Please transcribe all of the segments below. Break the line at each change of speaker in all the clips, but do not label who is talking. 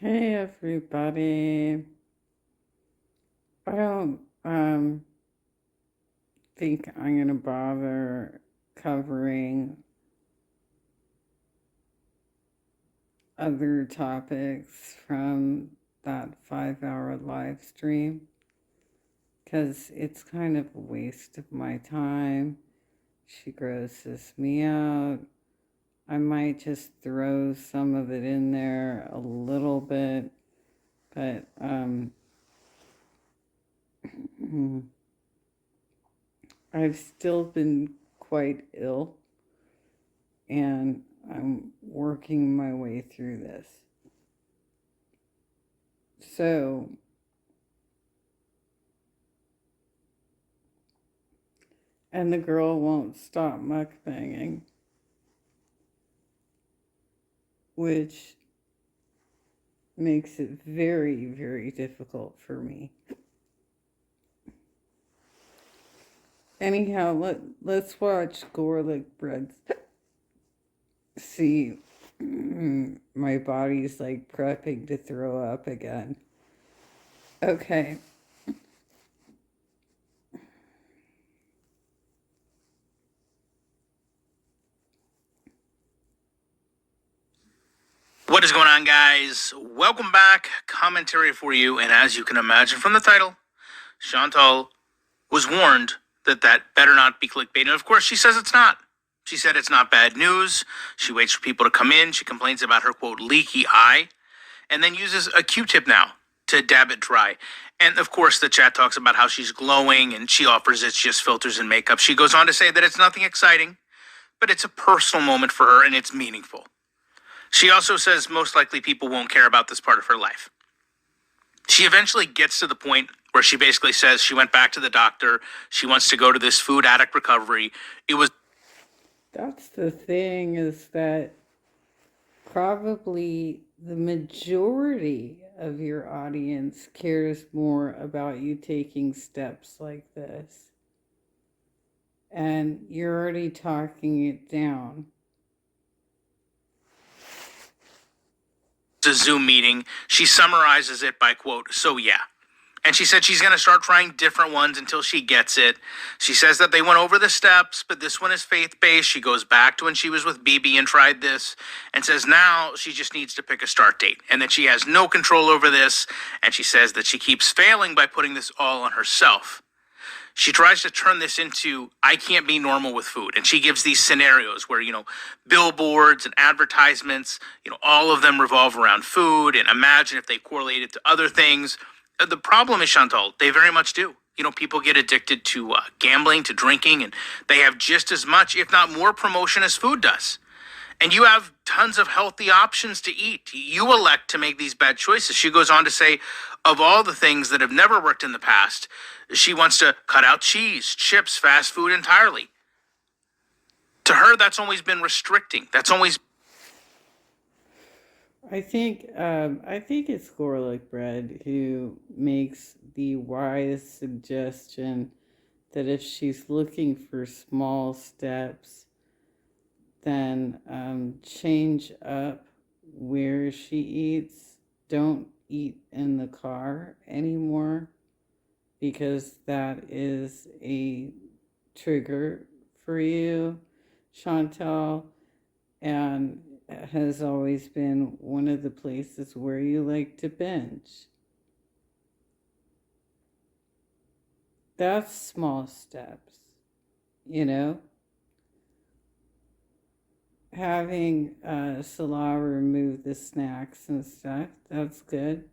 Hey everybody. I don't think I'm gonna bother covering other topics from that 5 hour live stream because it's kind of a waste of my time. She grosses me out. I might just throw some of it in there a little bit, but I've still been quite ill and I'm working my way through this. So, and the girl won't stop mukbanging, which makes it very, very difficult for me. Anyhow, let's watch garlic bread. See, my body's like prepping to throw up again. Okay.
What is going on, guys? Welcome back. Commentary for you. And as you can imagine from the title, Chantal was warned that better not be clickbait. And of course, she says it's not. She said it's not bad news. She waits for people to come in. She complains about her, quote, leaky eye, and then uses a Q-tip now to dab it dry. And of course, the chat talks about how she's glowing and she offers it's just filters and makeup. She goes on to say that it's nothing exciting, but it's a personal moment for her and it's meaningful. She also says most likely people won't care about this part of her life. She eventually gets to the point where she basically says she went back to the doctor. She wants to go to this food addict recovery.
That's the thing, is that probably the majority of your audience cares more about you taking steps like this. And you're already talking it down.
A Zoom meeting. She summarizes it by, quote, so yeah. And she said she's going to start trying different ones until she gets it. She says that they went over the steps, but this one is faith-based. She goes back to when she was with BB and tried this and says now she just needs to pick a start date and that she has no control over this. And she says that she keeps failing by putting this all on herself. She tries to turn this into, I can't be normal with food. And she gives these scenarios where, billboards and advertisements, all of them revolve around food. And imagine if they correlated to other things. The problem is, Chantal, they very much do. People get addicted to gambling, to drinking, and they have just as much, if not more, promotion as food does. And you have tons of healthy options to eat. You elect to make these bad choices. She goes on to say, of all the things that have never worked in the past, she wants to cut out cheese, chips, fast food entirely. To her, that's always been restricting. That's always.
I think it's garlic bread who makes the wise suggestion that if she's looking for small steps, then change up where she eats. Don't eat in the car anymore, because that is a trigger for you, Chantal, and has always been one of the places where you like to binge. That's small steps, Having Salah remove the snacks and stuff, that's good.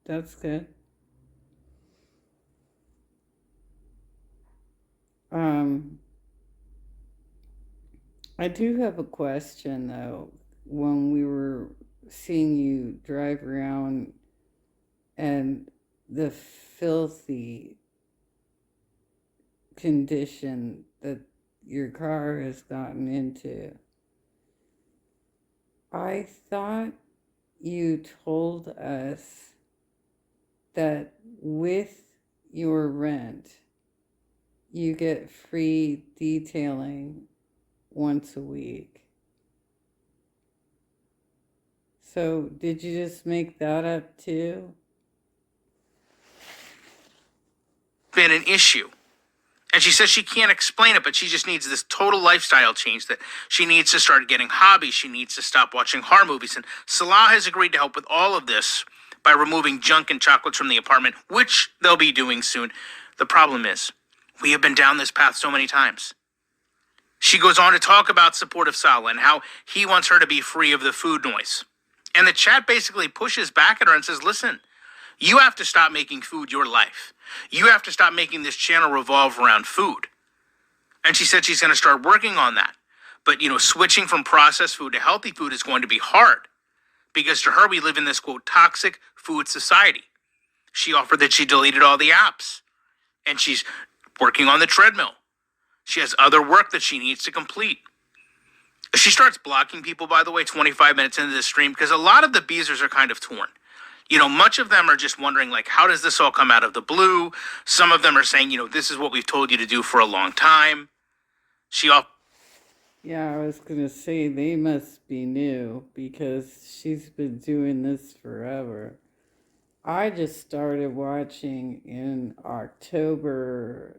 That's good. I do have a question, though. When we were seeing you drive around and the filthy condition that your car has gotten into, I thought you told us that with your rent, you get free detailing once a week. So, did you just make that up too?
Been an issue. And she says she can't explain it, but she just needs this total lifestyle change, that she needs to start getting hobbies. She needs to stop watching horror movies. And Salah has agreed to help with all of this by removing junk and chocolates from the apartment, which they'll be doing soon. The problem is, we have been down this path so many times. She goes on to talk about support of Salah and how he wants her to be free of the food noise. And the chat basically pushes back at her and says, listen, you have to stop making food your life. You have to stop making this channel revolve around food. And she said she's going to start working on that. But, switching from processed food to healthy food is going to be hard. Because to her, we live in this, quote, toxic food society. She offered that she deleted all the apps. And she's working on the treadmill. She has other work that she needs to complete. She starts blocking people, by the way, 25 minutes into the stream, because a lot of the Beezers are kind of torn. Much of them are just wondering, like, how does this all come out of the blue? Some of them are saying, this is what we've told you to do for a long time.
Yeah, I was going to say they must be new because she's been doing this forever. I just started watching in October-ish.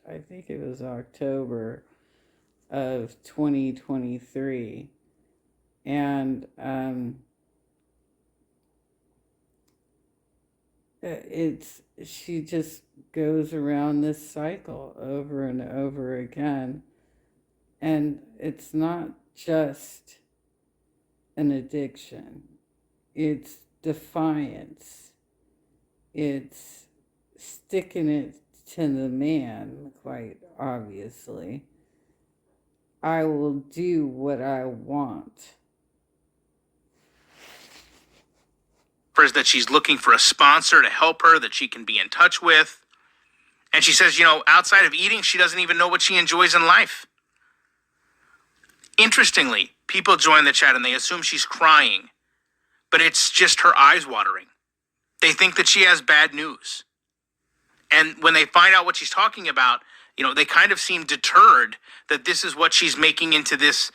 I think it was October of 2023. And she just goes around this cycle over and over again. And it's not just an addiction. It's defiance. It's sticking it to the man, quite obviously. I will do what I want.
That she's looking for a sponsor to help her that she can be in touch with. And she says, outside of eating, she doesn't even know what she enjoys in life. Interestingly, people join the chat and they assume she's crying, but it's just her eyes watering. They think that she has bad news. And when they find out what she's talking about, they kind of seem deterred that this is what she's making into this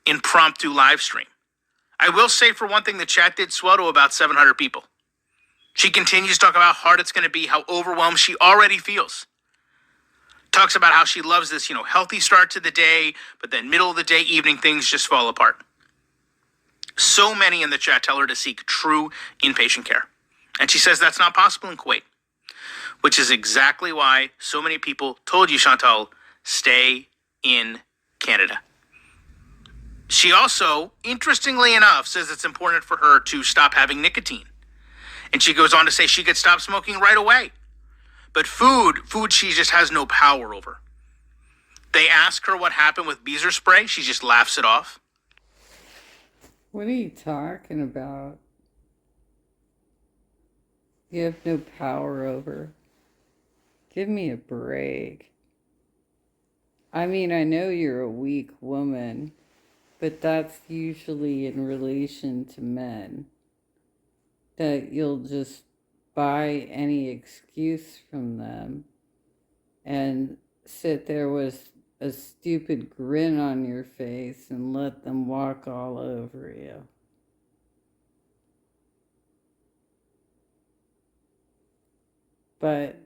impromptu live stream. I will say, for one thing, the chat did swell to about 700 people. She continues to talk about how hard it's going to be, how overwhelmed she already feels. Talks about how she loves this, healthy start to the day, but then middle of the day, evening, things just fall apart. So many in the chat tell her to seek true inpatient care. And she says that's not possible in Kuwait, which is exactly why so many people told you, Chantal, stay in Canada. She also, interestingly enough, says it's important for her to stop having nicotine. And she goes on to say she could stop smoking right away. But food she just has no power over. They ask her what happened with Beezer spray. She just laughs it off.
What are you talking about? You have no power over. Give me a break. I mean, I know you're a weak woman, but that's usually in relation to men. That you'll just buy any excuse from them and sit there with a stupid grin on your face and let them walk all over you. But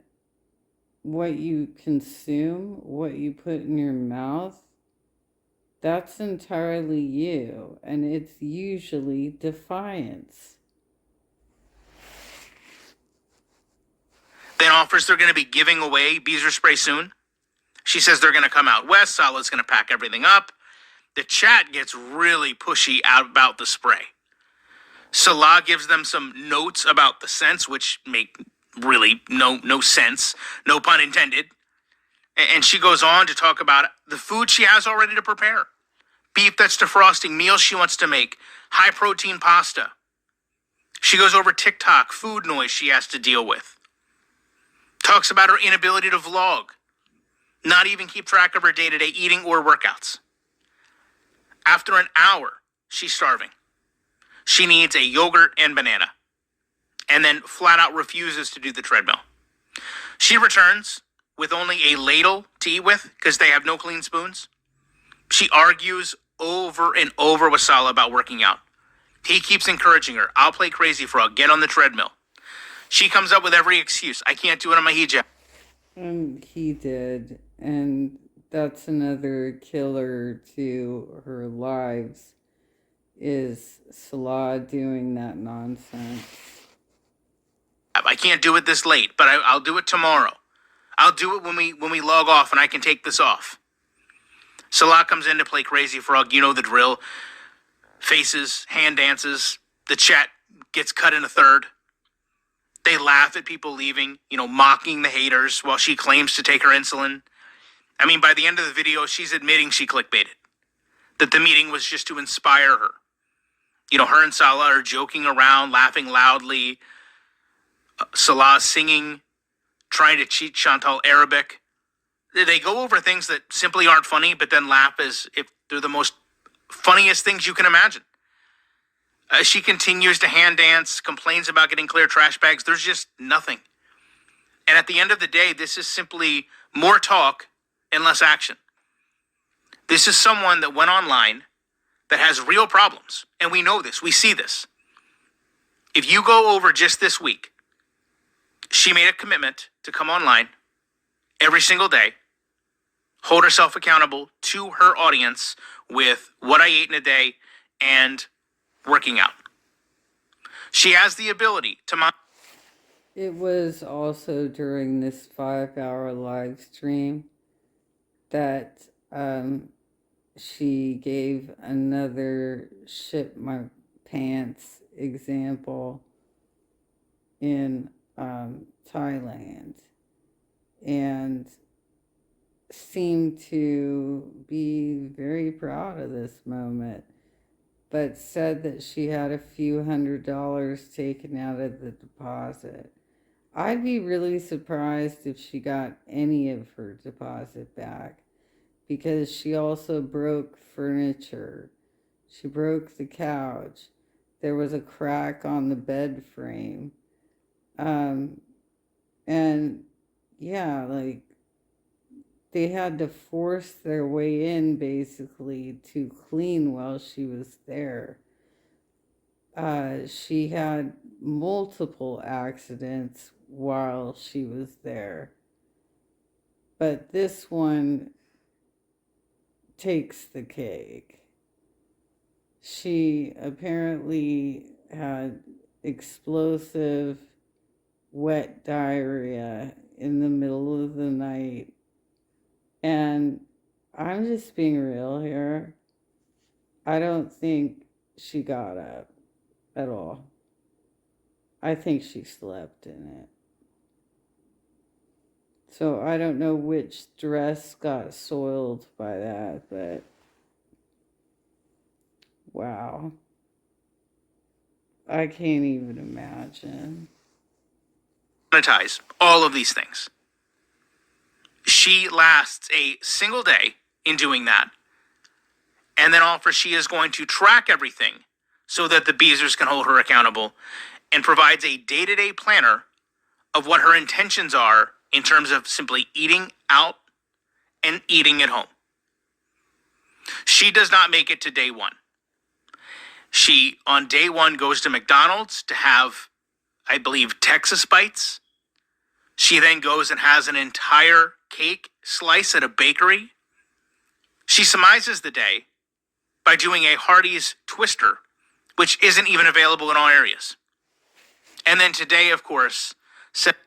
what you consume, what you put in your mouth, that's entirely you, and it's usually defiance.
Then offers they're going to be giving away Beezer spray soon. She says they're going to come out west. Salah's going to pack everything up. The chat gets really pushy about the spray. Salah gives them some notes about the scents, which make really no sense, no pun intended. And she goes on to talk about the food she has already to prepare. Beef that's defrosting, meals she wants to make, high protein pasta. She goes over TikTok, food noise she has to deal with. Talks about her inability to vlog, not even keep track of her day-to-day eating or workouts. After an hour, she's starving. She needs a yogurt and banana, and then flat out refuses to do the treadmill. She returns with only a ladle to eat with because they have no clean spoons. She argues over and over with Salah about working out. He keeps encouraging her. I'll play Crazy Frog. Get on the treadmill. She comes up with every excuse. I can't do it on my hijab.
And he did. And that's another killer to her lives, is Salah doing that nonsense.
I can't do it this late, but I'll do it tomorrow. I'll do it when we log off and I can take this off. Salah comes in to play Crazy Frog. You know the drill. Faces, hand dances. The chat gets cut in a third. They laugh at people leaving, mocking the haters while she claims to take her insulin. I mean, by the end of the video, she's admitting she clickbaited. That the meeting was just to inspire her. Her and Salah are joking around, laughing loudly. Salah singing, trying to cheat Chantal Arabic. They go over things that simply aren't funny, but then laugh as if they're the most funniest things you can imagine. She continues to hand dance, complains about getting clear trash bags. There's just nothing. And at the end of the day, this is simply more talk and less action. This is someone that went online that has real problems. And we know this. We see this. If you go over just this week, she made a commitment to come online every single day, hold herself accountable to her audience with what I ate in a day and working out. She has the ability to...
It was also during this 5-hour live stream that she gave another shit my pants example in Thailand, and seemed to be very proud of this moment, but said that she had a few $100s taken out of the deposit. I'd be really surprised if she got any of her deposit back, because she also broke furniture. She broke the couch. There was a crack on the bed frame. And yeah, like, they had to force their way in, basically, to clean while she was there. She had multiple accidents while she was there. But this one takes the cake. She apparently had explosive wet diarrhea in the middle of the night. And I'm just being real here. I don't think she got up at all. I think she slept in it. So I don't know which dress got soiled by that, but wow. I can't even imagine.
Monetize all of these things. She lasts a single day in doing that, and then offers she is going to track everything so that the Beezers can hold her accountable, and provides a day-to-day planner of what her intentions are in terms of simply eating out and eating at home. She does not make it to day one. She, on day one, goes to McDonald's to have, I believe, Texas Bites. She then goes and has an entire cake slice at a bakery. She surmises the day by doing a Hardee's Twister, which isn't even available in all areas. And then today, of course...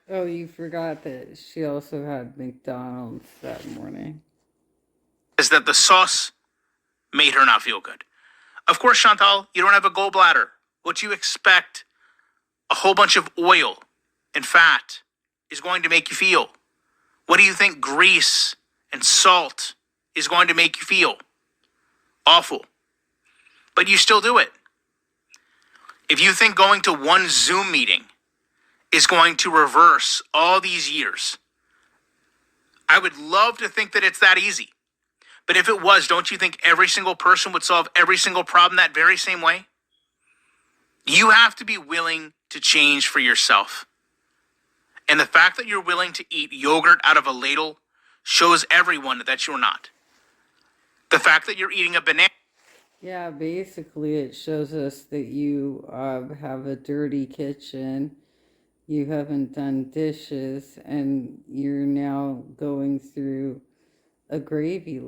Oh, you forgot that she also had McDonald's that morning.
...is that the sauce made her not feel good. Of course, Chantal, you don't have a gallbladder. What you expect a whole bunch of oil and fat is going to make you feel? What do you think grease and salt is going to make you feel? Awful. But you still do it. If you think going to one Zoom meeting is going to reverse all these years, I would love to think that it's that easy. But if it was, don't you think every single person would solve every single problem that very same way? You have to be willing to change for yourself. And the fact that you're willing to eat yogurt out of a ladle shows everyone that you're not. The fact that you're eating a banana...
Yeah, basically, it shows us that you have a dirty kitchen, you haven't done dishes, and you're now going through a gravy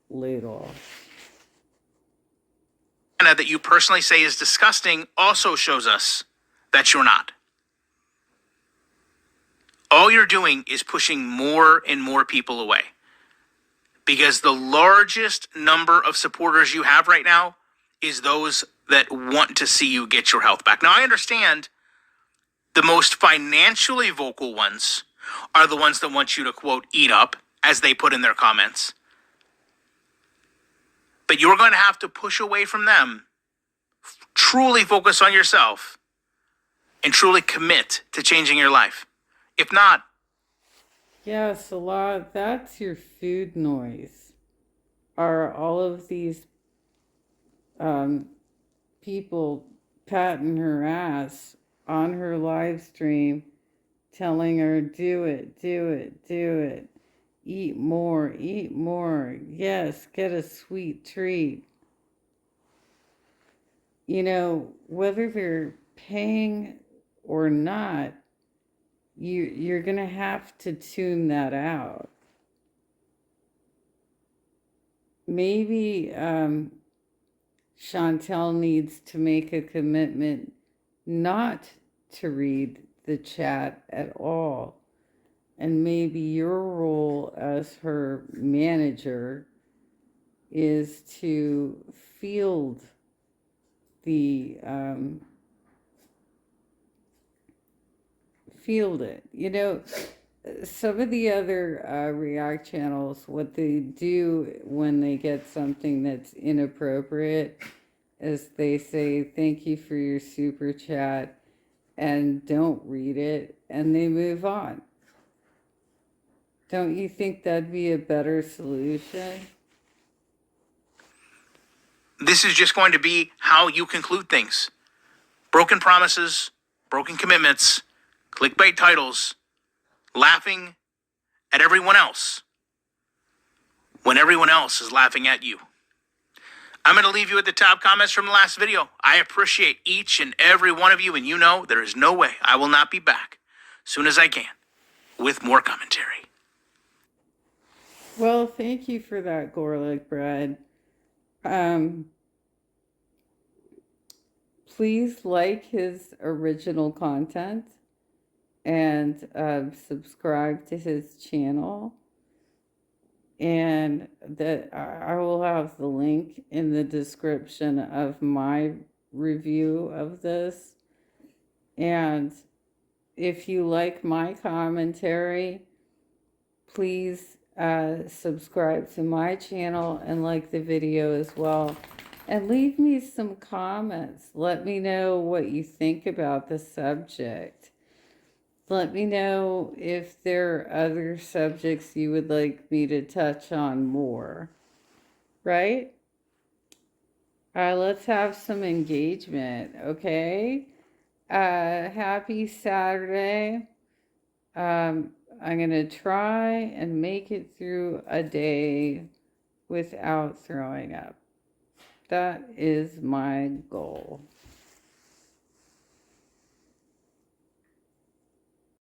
ladle.
That you personally say is disgusting also shows us that you're not. All you're doing is pushing more and more people away. Because the largest number of supporters you have right now is those that want to see you get your health back. Now, I understand the most financially vocal ones are the ones that want you to, quote, eat up, as they put in their comments. But you're going to have to push away from them, truly focus on yourself, and truly commit to changing your life. If not,
Yes, a lot. That's your food noise. Are all of these um, people patting her ass on her live stream, telling her, do it, do it, do it. Eat more, eat more. Yes, get a sweet treat. You know, whether they're paying or not, you're gonna have to tune that out. Maybe Chantel needs to make a commitment not to read the chat at all. And maybe your role as her manager is to field the field it. You know, some of the other React channels, what they do when they get something that's inappropriate is they say, thank you for your super chat, and don't read it, and they move on. Don't you think that'd be a better solution?
this is just going to be how you conclude things. Broken promises, broken commitments, clickbait titles, laughing at everyone else when everyone else is laughing at you. I'm going to leave you with the top comments from the last video. I appreciate each and every one of you, and you know there is no way I will not be back as soon as I can with more commentary.
Well, thank you for that, garlic bread. Please like his original content and subscribe to his channel. And that I will have the link in the description of my review of this. And if you like my commentary, please subscribe to my channel and like the video as well. And leave me some comments. Let me know what you think about the subject. Let me know if there are other subjects you would like me to touch on more. Right? Let's have some engagement, okay? Happy Saturday. I'm going to try and make it through a day without throwing up. That is my goal.